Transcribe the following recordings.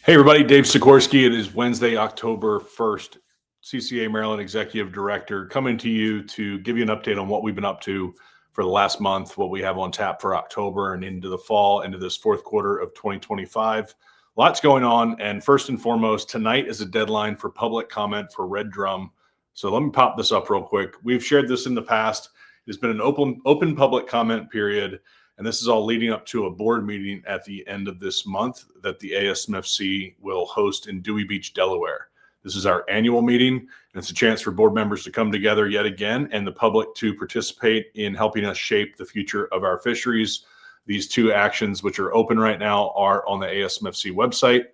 Hey, everybody, Dave Sikorsky. It is Wednesday, October 1st. CCA Maryland Executive Director coming to you to give you an update on what we've been up to for the last month, what we have on tap for October and into the fall, into this fourth quarter of 2025. Lots going on. And first and foremost, tonight is a deadline for public comment for Red Drum. So let me pop this up real quick. We've shared this in the past. It's been an open public comment period. And this is all leading up to a board meeting at the end of this month that the ASMFC will host in Dewey Beach, Delaware. This is our annual meeting, and it's a chance for board members to come together yet again and the public to participate in helping us shape the future of our fisheries. These two actions, which are open right now, are on the ASMFC website.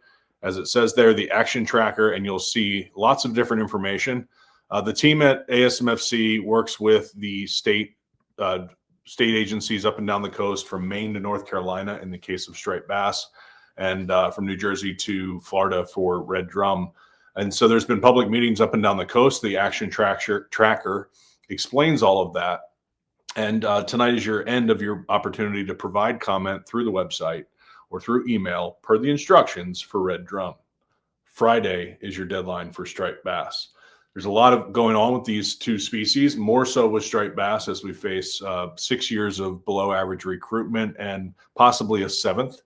As it says there, the action tracker, and you'll see lots of different information. The team at ASMFC works with the state agencies up and down the coast from Maine to North Carolina in the case of striped bass, and from New Jersey to Florida for red drum. And so there's been public meetings up and down the coast. The action tracker explains all of that. And tonight is your end of your opportunity to provide comment through the website or through email per the instructions for red drum. Friday is your deadline for striped bass. There's a lot of going on with these two species, more so with striped bass as we face 6 years of below average recruitment and possibly a seventh.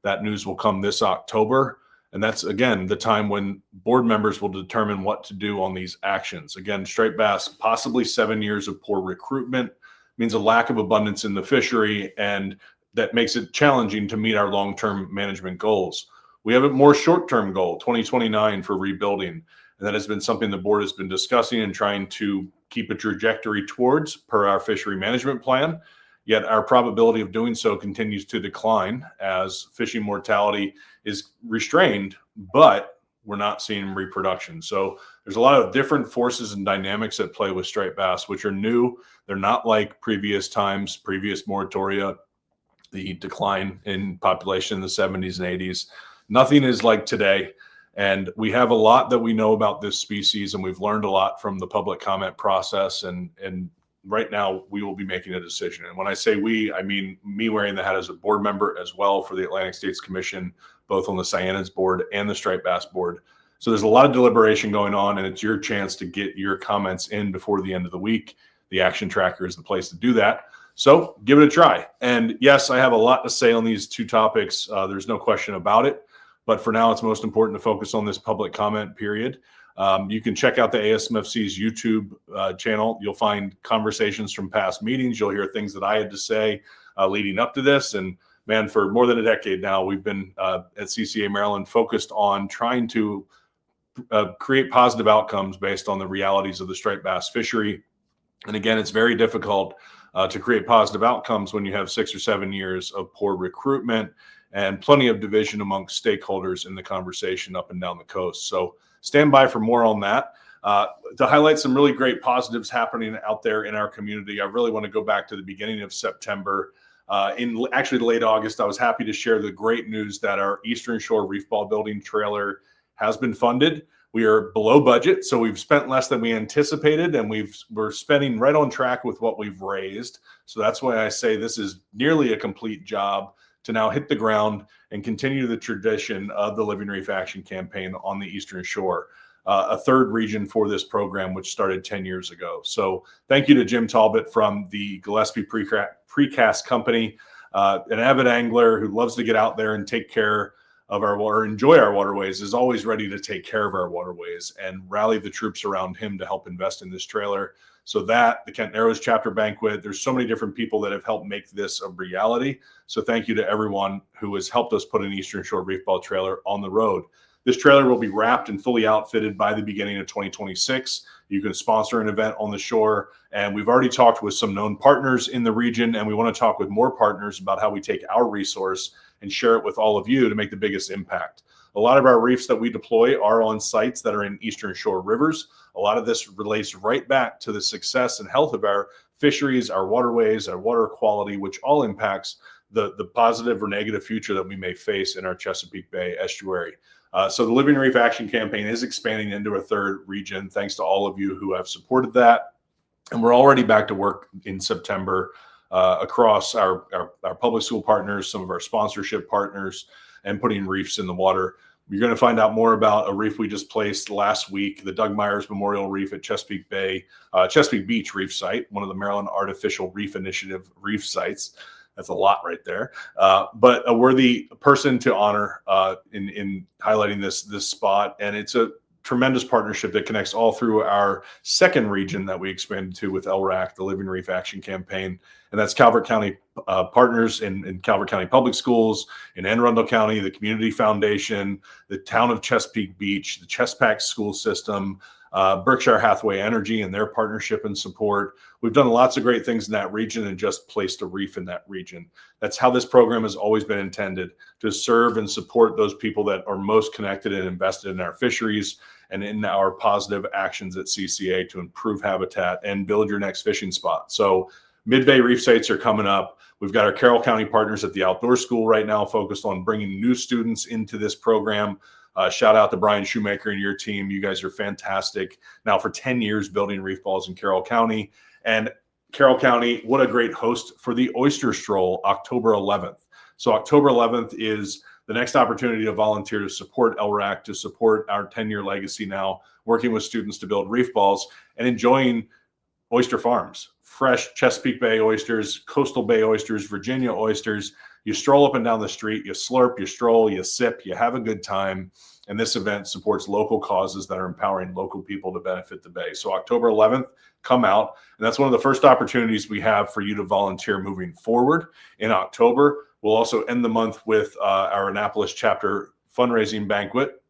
That news will come this October. And that's, again, the time when board members will determine what to do on these actions. Again, striped bass, possibly 7 years of poor recruitment means a lack of abundance in the fishery, and that makes it challenging to meet our long-term management goals. We have a more short-term goal, 2029, for rebuilding. And that has been something the board has been discussing and trying to keep a trajectory towards per our fishery management plan. Yet our probability of doing so continues to decline as fishing mortality is restrained, but we're not seeing reproduction. So there's a lot of different forces and dynamics at play with striped bass, which are new. They're not like previous times, previous moratoria, the decline in population in the 70s and 80s. Nothing is like today. And we have a lot that we know about this species, and we've learned a lot from the public comment process. And right now, we will be making a decision. And when I say we, I mean me wearing the hat as a board member as well for the Atlantic States Commission, both on the cyanids board and the striped bass board. So there's a lot of deliberation going on, and it's your chance to get your comments in before the end of the week. The action tracker is the place to do that. So give it a try. And yes, I have a lot to say on these two topics. There's no question about it. But for now, it's most important to focus on this public comment period. You can check out the ASMFC's YouTube channel. You'll find conversations from past meetings. You'll hear things that I had to say leading up to this. And man, for more than a decade now, we've been at CCA Maryland focused on trying to create positive outcomes based on the realities of the striped bass fishery. And again, it's very difficult to create positive outcomes when you have 6 or 7 years of poor recruitment and plenty of division amongst stakeholders in the conversation up and down the coast. So stand by for more on that. To highlight some really great positives happening out there in our community, I really want to go back to the beginning of September. In actually late August, I was happy to share the great news that our Eastern Shore Reef Ball Building trailer has been funded. We are below budget, so we've spent less than we anticipated, and we're spending right on track with what we've raised. So that's why I say this is nearly a complete job to now hit the ground and continue the tradition of the Living Reef Action Campaign on the Eastern Shore, a third region for this program, which started 10 years ago. So thank you to Jim Talbot from the Gillespie Precast Company, an avid angler who loves to get out there and take care of our water, enjoy our waterways, is always ready to take care of our waterways, and rally the troops around him to help invest in this trailer. So that, the Kent Narrows chapter banquet, there's so many different people that have helped make this a reality. So thank you to everyone who has helped us put an Eastern Shore Reef Ball trailer on the road. This trailer will be wrapped and fully outfitted by the beginning of 2026. You can sponsor an event on the shore, and we've already talked with some known partners in the region, and we want to talk with more partners about how we take our resource and share it with all of you to make the biggest impact. A lot of our reefs that we deploy are on sites that are in Eastern Shore rivers. A lot of this relates right back to the success and health of our fisheries, our waterways, our water quality, which all impacts the positive or negative future that we may face in our Chesapeake Bay estuary. So the Living Reef Action Campaign is expanding into a third region, thanks to all of you who have supported that. And we're already back to work in September across our public school partners, some of our sponsorship partners, and putting reefs in the water. You're going to find out more about a reef we just placed last week, the Doug Myers Memorial Reef at Chesapeake Beach Reef Site, one of the Maryland Artificial Reef Initiative reef sites. That's a lot right there. But a worthy person to honor in highlighting this spot. And it's a tremendous partnership that connects all through our second region that we expanded to with LRAC, the Living Reef Action Campaign. And that's Calvert County partners in Calvert County Public Schools, in Anne Arundel County, the Community Foundation, the town of Chesapeake Beach, the Chesapeake School System, Berkshire Hathaway Energy and their partnership and support. We've done lots of great things in that region and just placed a reef in that region. That's how this program has always been intended, to serve and support those people that are most connected and invested in our fisheries and in our positive actions at CCA to improve habitat and build your next fishing spot. So mid-bay reef sites are coming up. We've got our Carroll County partners at the outdoor school right now focused on bringing new students into this program. Shout out to Brian Shoemaker and your team. You guys are fantastic. Now for 10 years building reef balls in Carroll County. And Carroll County, what a great host for the Oyster Stroll, October 11th. So October 11th is the next opportunity to volunteer to support LRAC, to support our 10-year legacy now, working with students to build reef balls and enjoying oyster farms, fresh Chesapeake Bay oysters, coastal Bay oysters, Virginia oysters. You stroll up and down the street, you slurp, you stroll, you sip, you have a good time. And this event supports local causes that are empowering local people to benefit the Bay. So October 11th, come out. And that's one of the first opportunities we have for you to volunteer moving forward in October. We'll also end the month with our Annapolis chapter fundraising banquet,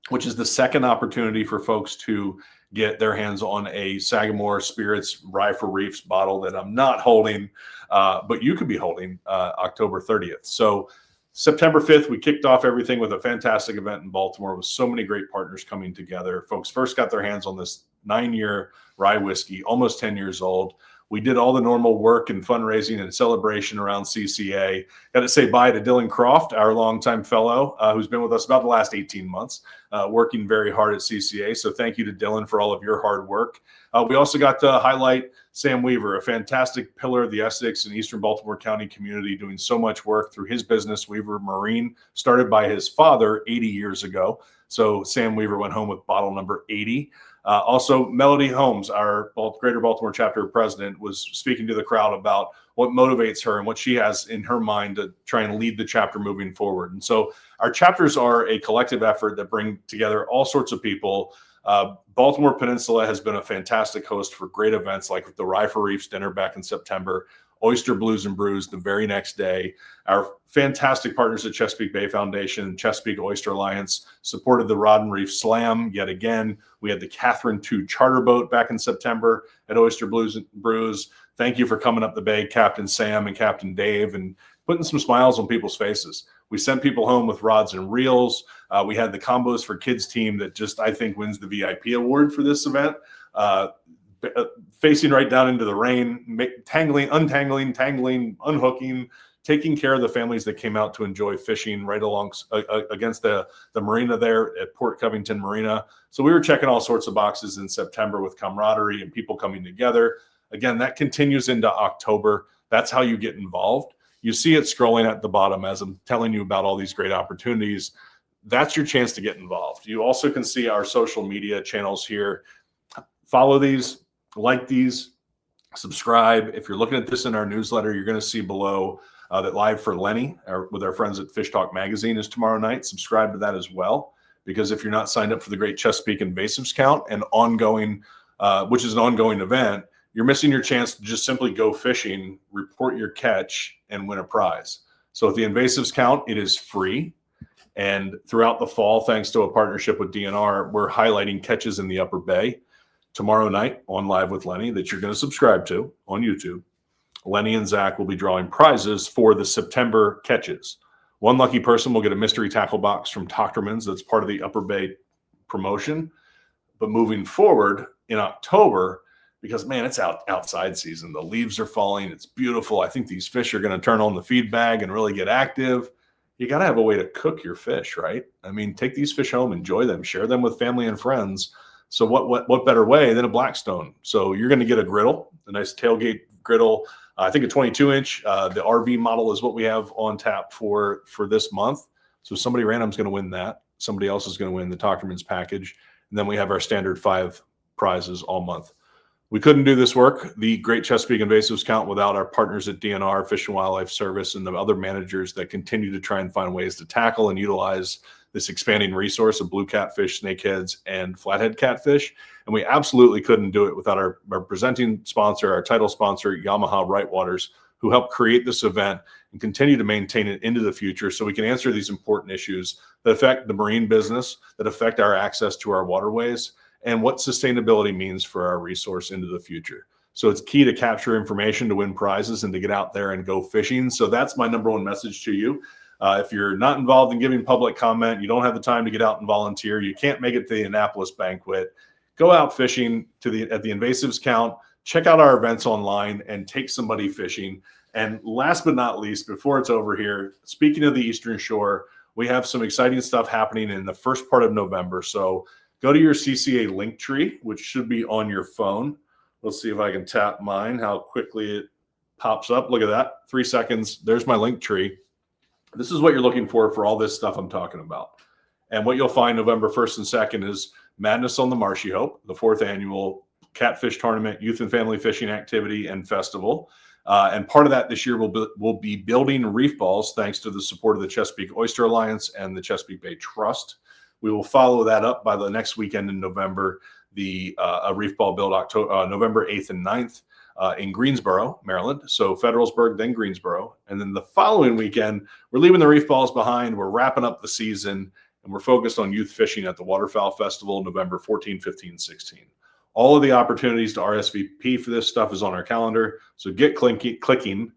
which is the second opportunity for folks to get their hands on a Sagamore Spirits Rye for Reefs bottle that I'm not holding, but you could be holding October 30th. So September 5th, we kicked off everything with a fantastic event in Baltimore with so many great partners coming together. Folks first got their hands on this 9-year rye whiskey, almost 10 years old. We did all the normal work and fundraising and celebration around CCA. Got to say bye to Dylan Croft, our longtime fellow, who's been with us about the last 18 months, working very hard at CCA. So thank you to Dylan for all of your hard work. We also got to highlight Sam Weaver, a fantastic pillar of the Essex and Eastern Baltimore County community, doing so much work through his business, Weaver Marine, started by his father 80 years ago. So Sam Weaver went home with bottle number 80. Also, Melody Holmes, our Greater Baltimore chapter president, was speaking to the crowd about what motivates her and what she has in her mind to try and lead the chapter moving forward. And so our chapters are a collective effort that bring together all sorts of people. Baltimore Peninsula has been a fantastic host for great events like the Rye for Reefs dinner back in September, Oyster Blues and Brews the very next day. Our fantastic partners at Chesapeake Bay Foundation, Chesapeake Oyster Alliance, supported the Rod and Reef Slam yet again. We had the Catherine II charter boat back in September at Oyster Blues and Brews. Thank you for coming up the bay, Captain Sam and Captain Dave, and putting some smiles on people's faces. We sent people home with rods and reels. We had the Combos for Kids team that just, I think, wins the VIP award for this event. Facing right down into the rain, tangling, untangling, tangling, unhooking, taking care of the families that came out to enjoy fishing right along against the marina there at Port Covington Marina. So we were checking all sorts of boxes in September with camaraderie and people coming together. Again, that continues into October. That's how you get involved. You see it scrolling at the bottom as I'm telling you about all these great opportunities. That's your chance to get involved. You also can see our social media channels here. Follow these, like these, subscribe. If you're looking at this in our newsletter, you're going to see below that Live for Lenny with our friends at Fish Talk Magazine is tomorrow night. Subscribe to that as well, because if you're not signed up for the Great Chesapeake Invasives Count and ongoing, which is an ongoing event, you're missing your chance to just simply go fishing, report your catch, and win a prize. So at the Invasives Count, it is free. And throughout the fall, thanks to a partnership with DNR, we're highlighting catches in the Upper Bay. Tomorrow night on Live with Lenny that you're going to subscribe to on YouTube, Lenny and Zach will be drawing prizes for the September catches. One lucky person will get a mystery tackle box from Tochterman's that's part of the Upper Bay promotion. But moving forward in October, because, man, it's outside season. The leaves are falling. It's beautiful. I think these fish are going to turn on the feed bag and really get active. You got to have a way to cook your fish, right? I mean, take these fish home, enjoy them, share them with family and friends. So what better way than a Blackstone? So you're going to get a griddle, a nice tailgate griddle. I think a 22-inch. The RV model is what we have on tap for this month. So somebody random is going to win that. somebody else is going to win the Talkerman's package. And then we have our standard 5 prizes all month. We couldn't do this work, the Great Chesapeake Invasives Count, without our partners at DNR, Fish and Wildlife Service, and the other managers that continue to try and find ways to tackle and utilize this expanding resource of blue catfish, snakeheads, and flathead catfish. And we absolutely couldn't do it without our presenting sponsor, our title sponsor, Yamaha Right Waters, who helped create this event and continue to maintain it into the future so we can answer these important issues that affect the marine business, that affect our access to our waterways, and what sustainability means for our resource into the future. So it's key to capture information, to win prizes, and to get out there and go fishing. So that's my number one message to you. If you're not involved in giving public comment, you don't have the time to get out and volunteer, you can't make it to the Annapolis banquet, go out fishing at the Invasives Count, check out our events online, and take somebody fishing. And last but not least, before it's over here, speaking of the Eastern Shore, we have some exciting stuff happening in the first part of November. So go to your CCA link tree, which should be on your phone. Let's see if I can tap mine, how quickly it pops up. Look at that, 3 seconds. There's my link tree. This is what you're looking for all this stuff I'm talking about. And what you'll find November 1st and 2nd is Madness on the Marshy Hope, the 4th annual catfish tournament, youth and family fishing activity and festival. And part of that this year will be building reef balls, thanks to the support of the Chesapeake Oyster Alliance and the Chesapeake Bay Trust. We will follow that up by the next weekend in November, a reef ball build November 8th and 9th in Greensboro, Maryland. So Federalsburg, then Greensboro. And then the following weekend, we're leaving the reef balls behind. We're wrapping up the season, and we're focused on youth fishing at the Waterfowl Festival, November 14, 15, 16. All of the opportunities to RSVP for this stuff is on our calendar. So get clicking,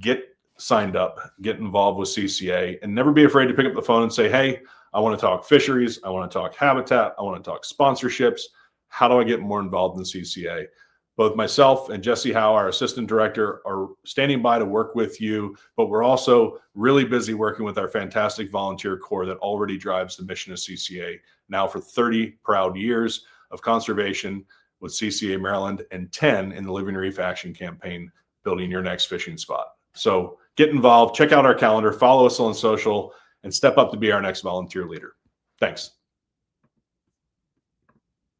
get signed up, get involved with CCA, and never be afraid to pick up the phone and say, hey, I want to talk fisheries. I want to talk habitat. I want to talk sponsorships. How do I get more involved in CCA? Both myself and Jesse Howe, our assistant director, are standing by to work with you, but we're also really busy working with our fantastic volunteer corps that already drives the mission of CCA now for 30 proud years of conservation with CCA Maryland and 10 in the Living Reef Action Campaign, building your next fishing spot. So get involved, check out our calendar, follow us on social, and step up to be our next volunteer leader. Thanks.